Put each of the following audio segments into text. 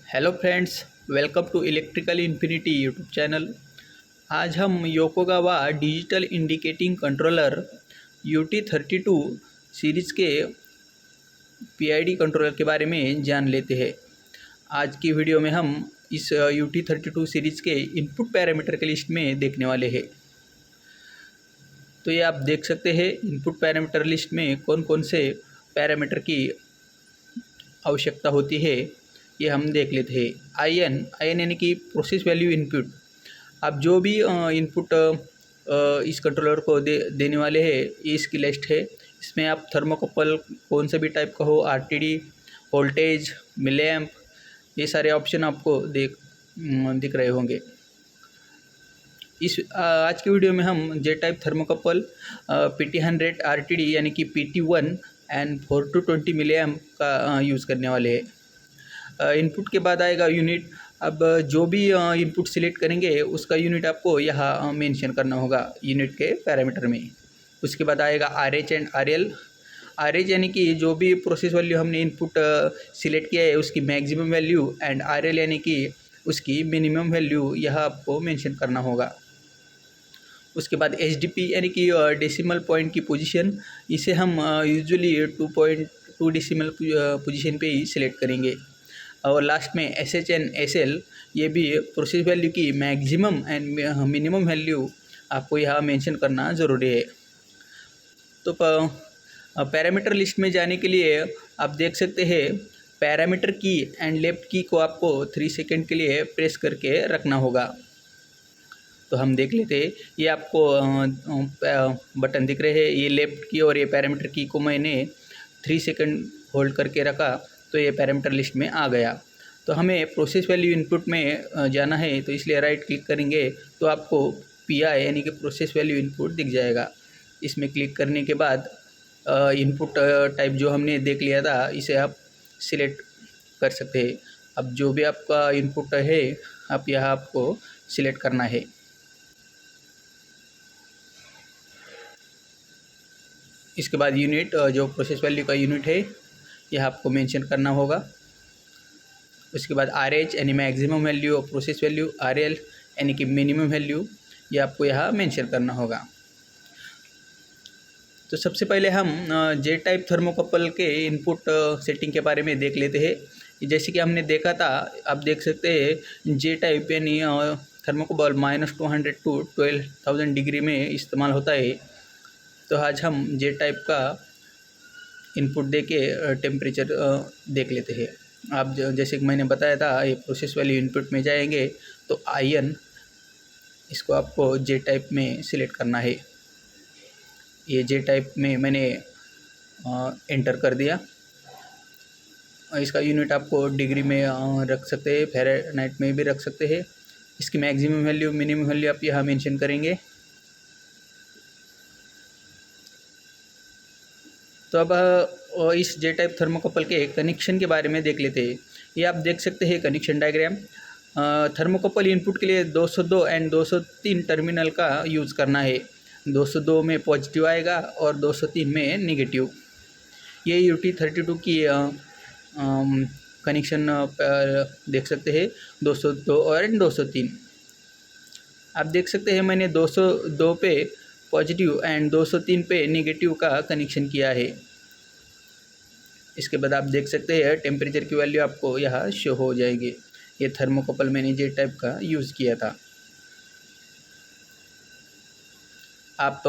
Hello friends, welcome to electrical infinity YouTube channel. आज हम Yokogawa digital indicating controller UT32 series के PID controller के बारे में जान लेते हैं। आज की वीडियो में हम इस UT32 सीरीज़ के इनपुट पैरामीटर के लिस्ट में देखने वाले हैं। तो ये आप देख सकते हैं, इनपुट पैरामीटर लिस्ट में कौन कौन से पैरामीटर की आवश्यकता होती है ये हम देख लेते हैं। आई एन यानी कि प्रोसेस वैल्यू इनपुट। आप जो भी इनपुट इस कंट्रोलर को देने वाले हैं, ये इसकी लिस्ट है। इसमें आप थर्मोकपल कौन से भी टाइप का हो, RTD, वोल्टेज, मिलीएम्प, ये सारे ऑप्शन आपको दिख रहे होंगे। आज की वीडियो में हम जे टाइप थर्मोकपल PT100 RTD यानी कि PT1 एंड 4 to 20 मिलीएम्प का यूज़ करने वाले हैं। इनपुट के बाद आएगा यूनिट। अब जो भी इनपुट सिलेक्ट करेंगे उसका यूनिट आपको यहाँ मेंशन करना होगा यूनिट के पैरामीटर में। उसके बाद आएगा RH एंड RL। RH यानी कि जो भी प्रोसेस वैल्यू हमने इनपुट सिलेक्ट किया है उसकी मैक्सिमम वैल्यू, एंड RL यानी कि उसकी मिनिमम वैल्यू यहाँ आपको मेंशन करना होगा। उसके बाद HDP यानी कि डेसिमल पॉइंट की पोजीशन, इसे हम यूजुअली 2.2 डेसिमल पोजीशन पे ही सिलेक्ट करेंगे। और लास्ट में SH एंड SL, ये भी प्रोसेस वैल्यू की मैक्सिमम एंड मिनिमम वैल्यू आपको यहाँ मेंशन करना ज़रूरी है। तो पैरामीटर लिस्ट में जाने के लिए आप देख सकते हैं, पैरामीटर की एंड लेफ्ट की को आपको 3 सेकंड के लिए प्रेस करके रखना होगा। तो हम देख लेते हैं, ये आपको बटन दिख रहे हैं, ये लेफ्ट की और ये पैरामीटर की को मैंने 3 सेकंड होल्ड करके रखा, तो ये पैरामीटर लिस्ट में आ गया। तो हमें प्रोसेस वैल्यू इनपुट में जाना है, तो इसलिए राइट क्लिक करेंगे तो आपको PI यानी कि प्रोसेस वैल्यू इनपुट दिख जाएगा। इसमें क्लिक करने के बाद इनपुट टाइप जो हमने देख लिया था, इसे आप सिलेक्ट कर सकते हैं। अब जो भी आपका इनपुट है, आप यहाँ आपको सिलेक्ट करना है। इसके बाद यूनिट, जो प्रोसेस वैल्यू का यूनिट है, यह आपको मेंशन करना होगा। उसके बाद RH यानी मैक्सिमम वैल्यू और प्रोसेस वैल्यू, RL यानी कि मिनिमम वैल्यू, ये आपको यहाँ मेंशन करना होगा। तो सबसे पहले हम जे टाइप थर्मोकपल के इनपुट सेटिंग के बारे में देख लेते हैं। जैसे कि हमने देखा था, आप देख सकते हैं जे टाइप यानी थर्मोकपल -200 to 12,000 डिग्री में इस्तेमाल होता है। तो आज हम जे टाइप का इनपुट दे के टेम्परेचर देख लेते हैं। आप जैसे कि मैंने बताया था, ये प्रोसेस वैल्यू इनपुट में जाएंगे तो IN, इसको आपको जे टाइप में सिलेक्ट करना है। ये जे टाइप में मैंने एंटर कर दिया। इसका यूनिट आपको डिग्री में रख सकते हैं, फ़ारेनहाइट में भी रख सकते हैं। इसकी मैक्सिमम वैल्यू, मिनिमम वैल्यू आप यहाँ मेंशन करेंगे। तो अब इस जे टाइप थर्मोकपल के कनेक्शन के बारे में देख लेते हैं। ये आप देख सकते हैं कनेक्शन डायग्राम। थर्मोकपल इनपुट के लिए 202 एंड 203 टर्मिनल का यूज़ करना है। 202 में पॉजिटिव आएगा और 203 में नेगेटिव। ये UT32 की कनेक्शन देख सकते हैं, 202 और 203। आप देख सकते हैं मैंने 202 पे पॉजिटिव एंड 203 पे नेगेटिव का कनेक्शन किया है। इसके बाद आप देख सकते हैं टेम्परेचर की वैल्यू आपको यहाँ शो हो जाएगी। ये थर्मोकपल मैंने जे टाइप का यूज़ किया था। आप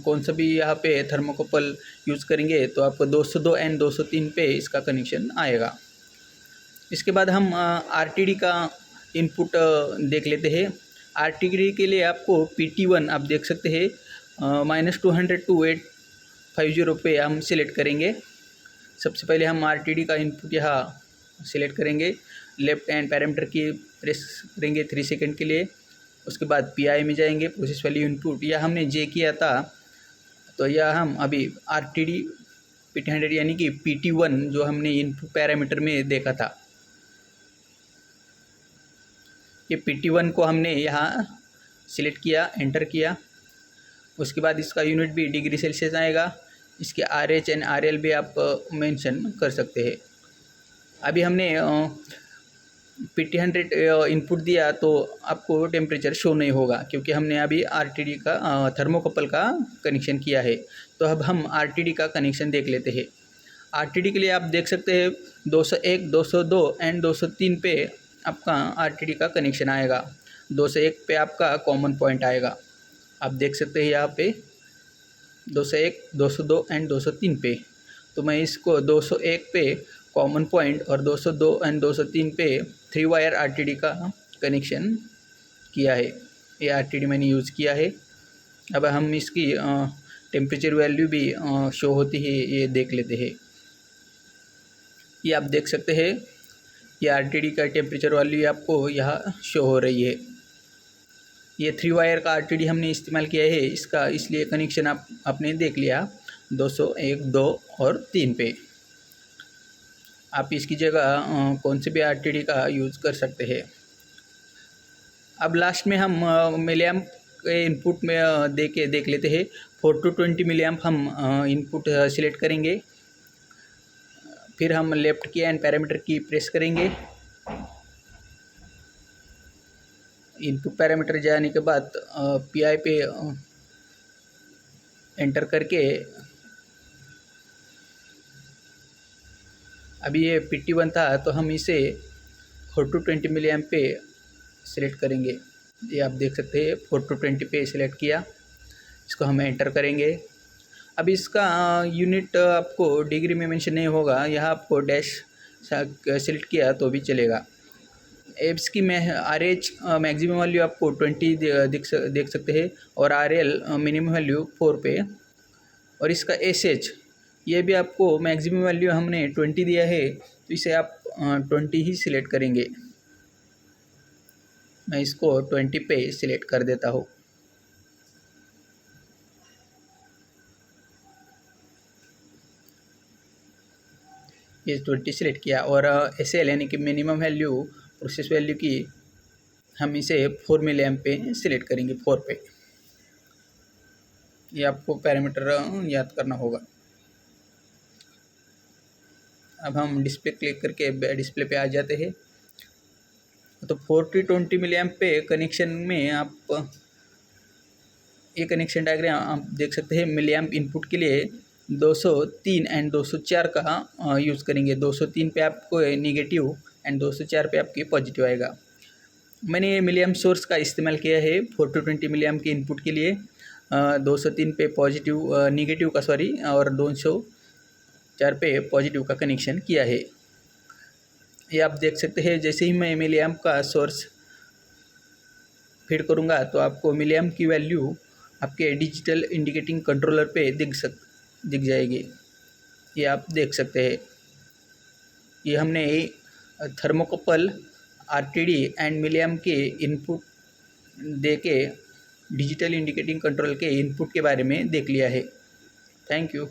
कौन सा भी यहाँ पे थर्मोकपल यूज़ करेंगे तो आपको 202 एंड 203 पे इसका कनेक्शन आएगा। इसके बाद हम RTD का इनपुट देख लेते हैं। RTD के लिए आपको PT1 आप देख सकते हैं, -200 to 850 पे हम सिलेक्ट करेंगे। सबसे पहले हम RTD का इनपुट यहाँ सिलेक्ट करेंगे, लेफ्ट हैंड पैरामीटर की प्रेस करेंगे 3 सेकंड के लिए। उसके बाद PI में जाएंगे, प्रोसेस वैल्यू इनपुट। यह हमने जे किया था, तो यह हम अभी RTD PT100 यानी कि PT1 जो हमने इनपुट पैरामीटर में देखा था, ये PT1 को हमने यहाँ सिलेक्ट किया, एंटर किया। उसके बाद इसका यूनिट भी डिग्री सेल्सियस आएगा। इसके RH एंड RL भी आप मेंशन कर सकते हैं। अभी हमने PT100 इनपुट दिया तो आपको टेम्परेचर शो नहीं होगा, क्योंकि हमने अभी RTD का थर्मोकपल का कनेक्शन किया है। तो अब हम RTD का कनेक्शन देख लेते हैं। RTD के लिए आप देख सकते हैं 201, 202 एंड 203 पे आपका RTD का कनेक्शन आएगा। 201 पे आपका कॉमन पॉइंट आएगा, आप देख सकते हैं यहाँ पे 201, 202 एंड 203 पे। तो मैं इसको 201 पे कॉमन पॉइंट और 202 एंड 203 पे 3 वायर RTD का कनेक्शन किया है। ये RTD मैंने यूज़ किया है। अब हम इसकी टेम्परेचर वैल्यू भी शो होती है, ये देख लेते हैं। ये आप देख सकते हैं, ये RTD का टेम्परेचर वैल्यू आपको यहाँ शो हो रही है। ये 3 वायर का RTD हमने इस्तेमाल किया है इसका, इसलिए कनेक्शन आपने देख लिया 201, 2 और 3 पे। आप इसकी जगह कौन से भी RTD का यूज़ कर सकते हैं। अब लास्ट में हम मिलीएम्प के इनपुट में देख लेते हैं। 4 to 20 मिलीएम्प हम इनपुट सिलेक्ट करेंगे। फिर हम लेफ़्ट की एंड पैरामीटर की प्रेस करेंगे। इनपुट पैरामीटर जाने के बाद PI पे एंटर करके अभी ये PT1 था तो हम इसे 4 to 20 मिलीएम्प पे सिलेक्ट करेंगे। ये आप देख सकते हैं 4 to 20 पे सिलेक्ट किया, इसको हम एंटर करेंगे। अब इसका यूनिट आपको डिग्री में मेंशन नहीं होगा, यहाँ आपको डैश सिलेक्ट किया तो भी चलेगा। एब्स की RH मैक्सिमम वैल्यू आपको 20 देख सकते हैं और RL मिनिमम वैल्यू 4 पे, और इसका SH ये भी आपको मैक्सिमम वैल्यू हमने 20 दिया है, तो इसे आप 20 ही सिलेक्ट करेंगे। मैं इसको 20 पे सिलेक्ट कर देता हूँ। ये 20 सिलेक्ट किया और SL यानी कि मिनिमम वैल्यू प्रोसेस वैल्यू की हम इसे 4 मिलीएम्प पे सिलेक्ट करेंगे, 4 पे। ये आपको पैरामीटर याद करना होगा। अब हम डिस्प्ले क्लिक करके डिस्प्ले पे आ जाते हैं। तो 4 to 20 मिलीएम्प पे कनेक्शन में आप ये कनेक्शन डायग्राम आप देख सकते हैं। मिलीएम्प इनपुट के लिए 203 एंड 204 का यूज़ करेंगे। 203 पे आपको निगेटिव एंड 204 पे आपकी पॉजिटिव आएगा। मैंने मिलीएम्प सोर्स का इस्तेमाल किया है 4 to 20 मिलीएम्प के इनपुट के लिए। 203 पे पॉजिटिव निगेटिव का सॉरी और 204 पे पॉजिटिव का कनेक्शन किया है। ये आप देख सकते हैं। जैसे ही मैं मिलीएम्प का सोर्स फीड करूँगा तो आपको मिलीएम्प की वैल्यू आपके डिजिटल इंडिकेटिंग कंट्रोलर पे दिख जाएगी। ये आप देख सकते हैं। ये हमने थर्मोकपल RTD एंड मिलीएम्प के इनपुट दे के डिजिटल इंडिकेटिंग कंट्रोल के इनपुट के बारे में देख लिया है। Thank you.